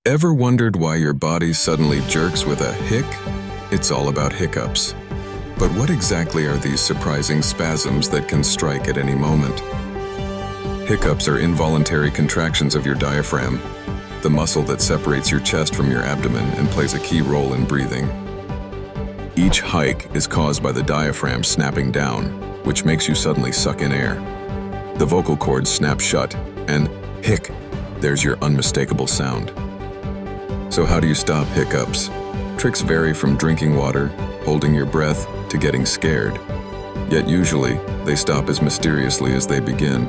Ever wondered why your body suddenly jerks with a hic? It's all about hiccups. But what exactly are these surprising spasms that can strike at any moment? Hiccups are involuntary contractions of your diaphragm, the muscle that separates your chest from your abdomen and plays a key role in breathing. Each hike is caused by the diaphragm snapping down, which makes you suddenly suck in air. The vocal cords snap shut, and hic, there's your unmistakable sound. So how do you stop hiccups? Tricks vary from drinking water, holding your breath, to getting scared. Yet usually, they stop as mysteriously as they begin.